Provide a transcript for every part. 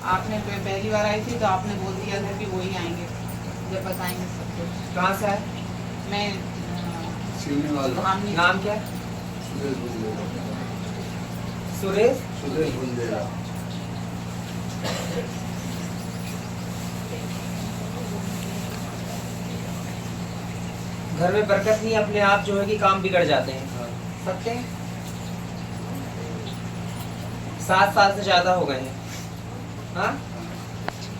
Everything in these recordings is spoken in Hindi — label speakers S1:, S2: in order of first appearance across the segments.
S1: आपने पहली बार आई थी तो आपने बोल दिया था कि वही आएंगे जब बताएंगे सब कुछ।
S2: कहाँ से आए?
S1: मैं
S2: नाम क्या है? सुरेश
S3: बुंदेला।
S2: घर में बरकत नहीं, अपने आप जो है कि काम बिगड़ जाते हैं। सत्य है। 7 साल से ज्यादा हो गए हैं। हाँ,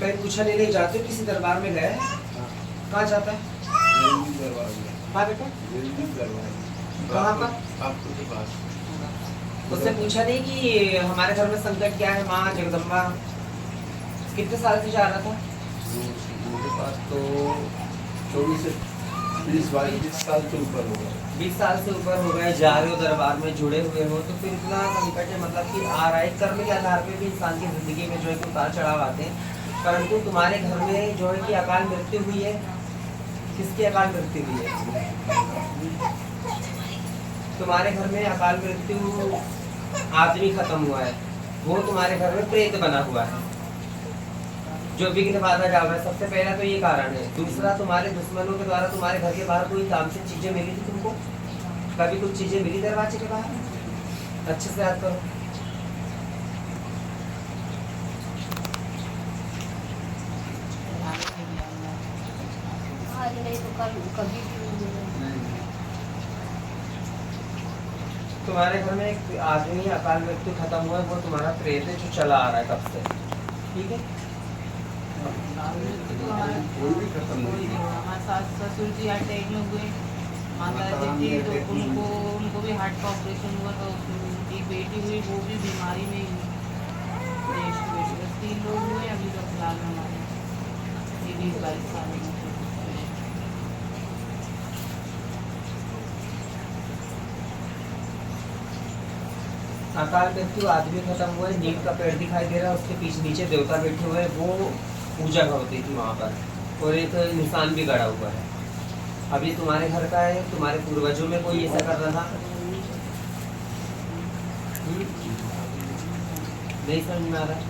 S2: कहीं पूछा नहीं जाते? किसी दरबार में गए? कहाँ जाता है? हाँ बेटा, कहाँ पर?
S3: आपको के पास।
S2: उससे पूछा नहीं कि हमारे घर में संकट क्या है? माँ जगदम्बा कितने साल से जा रहा था?
S3: मेरे पास तो 24 से 20 साल से ऊपर होगा।
S2: 20 साल से ऊपर हो गए, जा रहे हो दरबार में, जुड़े हुए हो, तो फिर इतना संकट है, मतलब कि आ रहा है। कर्म के आधार पे भी इंसान की जिंदगी में जो है उतार चढ़ाव आते हैं। परंतु तुम्हारे घर में जो है कि अकाल मृत्यु हुई है। किसकी अकाल मृत्यु हुई है? तुम्हारे घर में अकाल मृत्यु आदमी खत्म हुआ है, वो तुम्हारे घर में प्रेत बना हुआ है जो विघ्न बाधा जा रहा है। सबसे पहला तो ये कारण है। दूसरा, तुम्हारे दुश्मनों के द्वारा तुम्हारे घर के बाहर कोई काम से चीजें मिली थी तुमको? कभी कुछ चीजें मिली दरवाजे के बाहर? अच्छे से याद करो।
S4: कभी
S2: तुम्हारे घर में एक आदमी अकाल मृत्यु खत्म हुआ है, वो तुम्हारा प्रेत है जो चला आ रहा है कब से। ठीक है,
S3: कोई भी खत्म नहीं है।
S1: हमारे सास ससुर जी अटैक में हुए, माता जी थी तो उनको भी हार्ट का ऑपरेशन हुआ, तो उनकी बेटी हुई, वो भी बीमारी में ही हुई। देश की बेटी, बस 3 लोग हुए अभी तो फिलहाल हमारे 20-22 साल में।
S2: अकाल मृत्यु आदमी खत्म हुआ है। नीम का पेड़ दिखाई दे रहा है, उसके पीछे नीचे देवता बैठे हुए हैं, वो पूजा होती थी वहाँ पर, और एक निशान भी गड़ा हुआ है। अभी तुम्हारे घर का है, तुम्हारे पूर्वजों में कोई ऐसा कर रहा था? नहीं समझ में आ रहा है?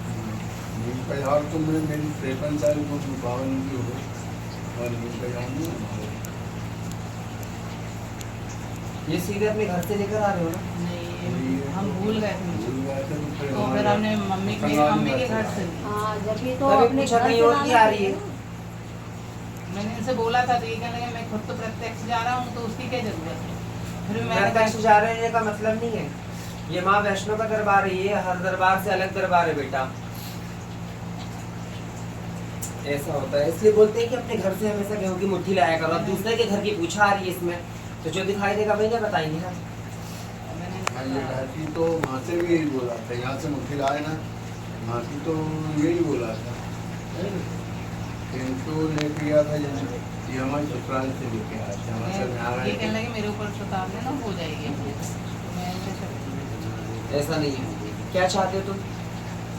S3: यार तो मेरी 53 साल को 52 की हो गई और नीम का नहीं।
S2: ये सीधे अपने घर से लेकर आ रहे हो ना?
S1: नहीं, हम भूल गए थे,
S3: तो
S1: तो फिर हमने मम्मी के घर से ली।
S4: हाँ, जब ये तो
S2: तभी
S4: अपने
S2: पूछा
S4: घर
S2: कहीं
S4: से
S2: और
S4: लाना
S2: की आ रही है।
S1: मैंने इनसे बोला था तो ये कहने लगे मैं खुद तो प्रत्यक्ष जा रहा हूँ तो उसकी क्या जरूरत है। फिर मैंने
S2: प्रत्यक्ष जा रहे हैं का मतलब नहीं है, ये माँ वैष्णो का दरबार है, ये हर दरबार से अलग दरबार है बेटा। ऐसा होता है, इसलिए बोलते हैं कि अपने घर से हमेशा गेहूं की मुट्ठी लाया करो। अब दूसरे के घर की पूछा आ रही है इसमें, तो जो दिखाई देगा वही ना बताएंगे हम।
S3: ये घाटी तो वहाँ से भी यही बोला था, यहाँ से मुट्ठी लाए ना, वहाँ की तो यही बोला था। इनको लेके गया था ये हमारे ससुराल से लेके आया था, हमारे साथ में आ रहे
S1: ये कहने
S3: थे।
S1: लगे मेरे ऊपर सुतार लेना हो जाएगी। तो मैं
S2: ऐसा नहीं है। क्या चाहते हो तुम?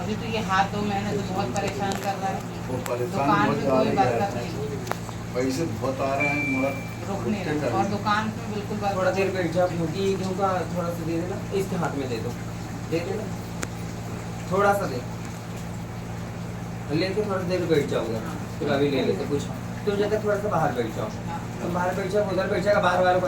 S1: अभी तो ये हाथ दो महीने से बहुत परेशान कर रहा है।
S3: वो परेशान
S1: दुकान
S3: बहुत
S1: पे
S3: आ
S1: कोई
S3: रही
S1: बरकत
S3: है,
S1: नहीं,
S3: पैसे बहुत आ रहे हैं मगर
S1: रुक नहीं रहा, और दुकान पे बिल्कुल
S2: थोड़ा
S1: बरकत
S2: देर बैठ जाओ, क्योंकि गेहूं का थोड़ा सा दे देना, इसके हाथ में दे दो, दे देना, थोड़ा सा दे, लेके थोड़ा देर बैठ जाओगे। फिर अभी ले लेते कुछ, तुम जगह थोड़ा सा बाहर बैठ जाओ, तुम बाहर बैठ जाओ, उधर बैठ जाएगा, बाहर वालों को